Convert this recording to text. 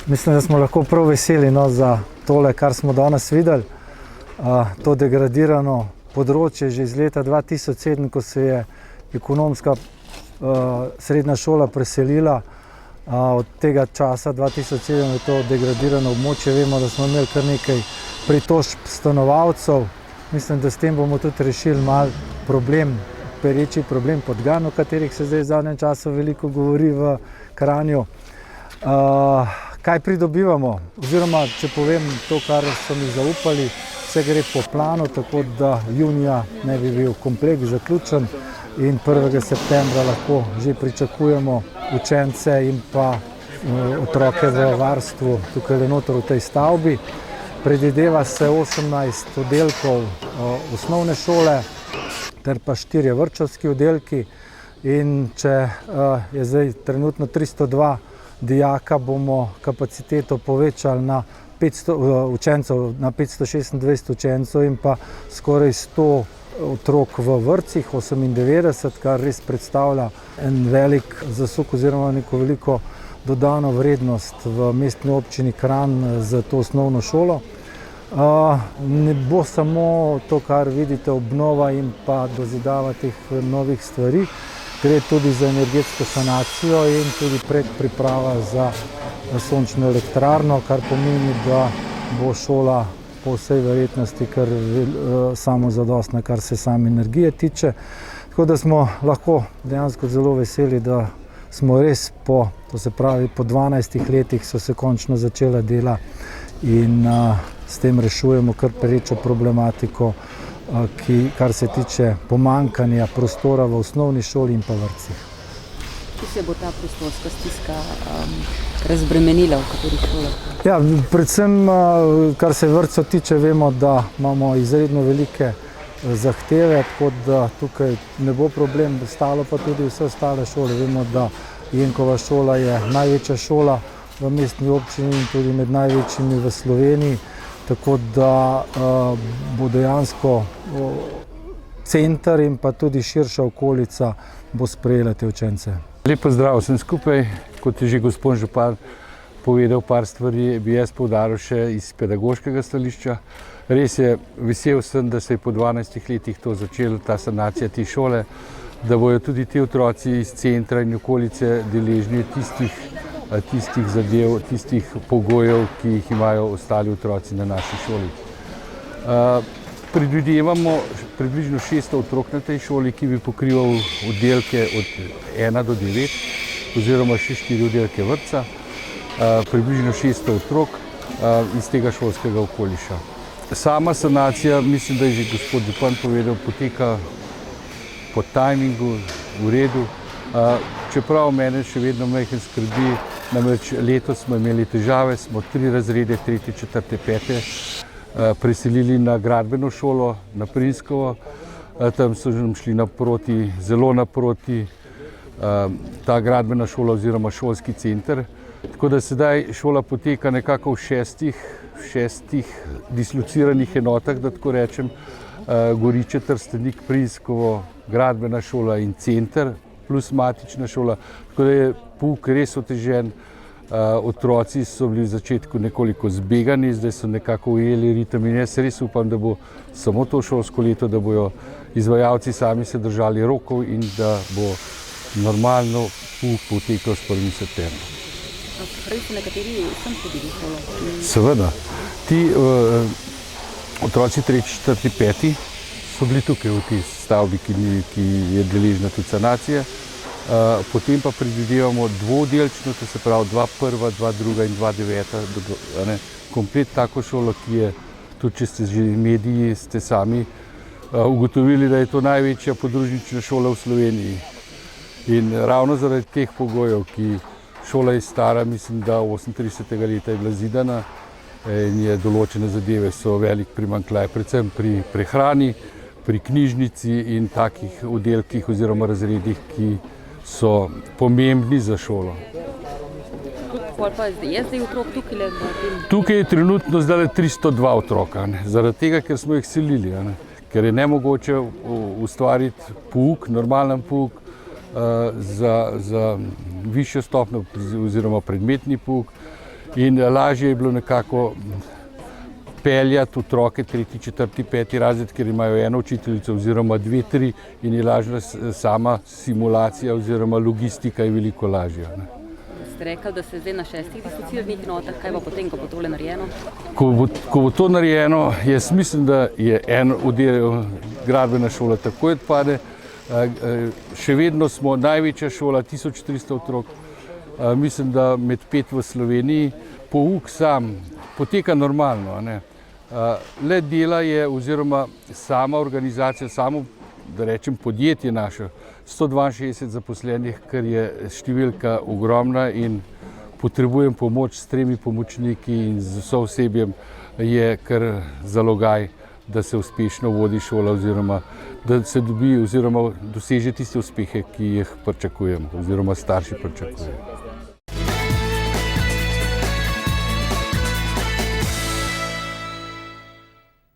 Mislim, da smo lahko prav veseli za tole, kar smo danes videli. To degradirano področje že iz leta 2007, ko se je ekonomska srednja šola preselila. Od tega časa 2007 je to degradirano območje. Vemo, da smo imeli kar nekaj pritožb stanovalcev. Mislim, da s tem bomo tudi rešili mal problem, pereči problem podgan, o katerih se zdaj v zadnjem času veliko govori v Kranju. Kaj pridobivamo? Oziroma, če povem to, kar so mi zaupali, vse gre po planu, tako da junija ne bi bil kompleks zaključen in 1. septembra lahko že pričakujemo učence in pa otroke v varstvu tukaj noter v tej stavbi. Predvideva se 18 oddelkov osnovne šole ter pa 4 vrtčevski oddelki in če je zdaj trenutno 302 dijaka, bomo kapaciteto povečali na 500 učencev, na 526 učencev in pa skoraj 100 otrok v vrtcih, 98, kar res predstavlja en velik zasuk oziroma neko veliko dodano vrednost v mestni občini Kranj za to osnovno šolo. Ne bo samo to, kar vidite, obnova in pa dozidava teh novih stvari, gre tudi za energetsko sanacijo in tudi predpriprava za sončno elektrarno, kar pomeni, da bo šola po vsej verjetnosti kar samozadostna, kar se same energije tiče. Tako da smo lahko dejansko zelo veseli, da smo res to se pravi po 12 letih so se končno začela dela in s tem rešujemo kar perečo problematiko, kar se tiče pomanjkanja prostora v osnovni šoli in pa vrtcih. Kako se bo ta prostorska stiska razbremenila, v katerih šolah? Ja, predvsem, kar se vrtcev tiče, vemo, da imamo izredno velike zahteve, tako da tukaj ne bo problem, ostalo pa tudi vse ostale šole. Vemo, da Jenkova šola je največja šola v mestni občini in tudi med največjimi v Sloveniji, tako da bo dejansko center in pa tudi širša okolica bo sprejela te učence. Lep pozdrav vsem skupaj. Kot je že gospod župan povedal par stvari, bi jaz poudaril še iz pedagoškega stališča. Res je, vesel sem, da se je po 12 letih to začelo, ta sanacija te šole, da bojo tudi ti otroci iz centra in okolice deležni tistih zadev, tistih pogojev, ki jih imajo ostali otroci na naši šoli. Predvidevamo približno 600 otrok na tej šoli, ki bi pokrival oddelke od 1 do 9 oziroma še 4 oddelke vrtca, približno 600 otrok iz tega šolskega okoliša. Sama sanacija, mislim, da je že gospod župan povedal, poteka po tajmingu, v redu. Čeprav mene še vedno majhen skrbi, namreč letos smo imeli težave, smo 3 razrede, 3., 4., 5. preselili na gradbeno šolo, na Prinskovo. Tam so nam šli naproti, zelo naproti ta gradbena šola oziroma šolski center. Tako da sedaj šola poteka nekako v šestih dislociranih enotah, da tako rečem. Goriče, Trstenik, Prinskovo, gradbena šola in center plus matična šola. Tako da je pouk res otežen. Otroci so bili v začetku nekoliko zbegani, zdaj so nekako ujeli ritem in jaz res upam, da bo samo to šolsko leto, da bojo izvajalci sami se držali rokov in da bo normalno pouk potekal s 1. septembrom. Prej so nekateri sem hodili v šolo? Seveda. Ti otroci 3., 4., 5. so bili tukaj v tej stavbi, ki je deležna tudi sanacije. Potem pa predvidevamo dvooddelčno, to se pravi 2 prva, 2 druga in 2 deveta, komplet tako šolo, ki je, tudi če ste že mediji, ste sami ugotovili, da je to največja podružnična šola v Sloveniji. In ravno zaradi teh pogojev, ki šola je stara, mislim, da 38. leta je bila zidana in je določene zadeve so velik primanjkljaj, predvsem pri prehrani, pri knjižnici in takih oddelkih oziroma razredih, ki so pomembni za šolo. Je zdaj otrok tukaj? Tukaj je trenutno zdaj 302 otroka, zaradi tega, ker smo jih selili, ker je nemogoče ustvariti pouk, normalen pouk za višjo stopnjo oziroma predmetni pouk In lažje je bilo nekako peljati otroke 3., 4., 5. razred, ker imajo eno učiteljico oziroma 2, 3 in je lažja sama simulacija oziroma logistika je veliko lažja. Ne. Ste rekli, da se zdaj na 6 dislociranih enotah, kaj bo potem, ko bo tole narejeno? Ko bo to narejeno, jaz mislim, da je en oddelek gradbena šola takoj odpade. Še vedno smo največja šola, 1300 otrok. Mislim, da med 5 v Sloveniji. Pouk sam poteka normalno. Ne. Le dela je oziroma sama organizacija, samo da rečem podjetje naše, 162 zaposlenih, kar je številka ogromna in potrebujem pomoč s 3 pomočniki in z vso osebjem je kar zalogaj, da se uspešno vodi šola oziroma da se dobi oziroma doseže tiste uspehe, ki jih pričakujemo oziroma starši pričakujejo.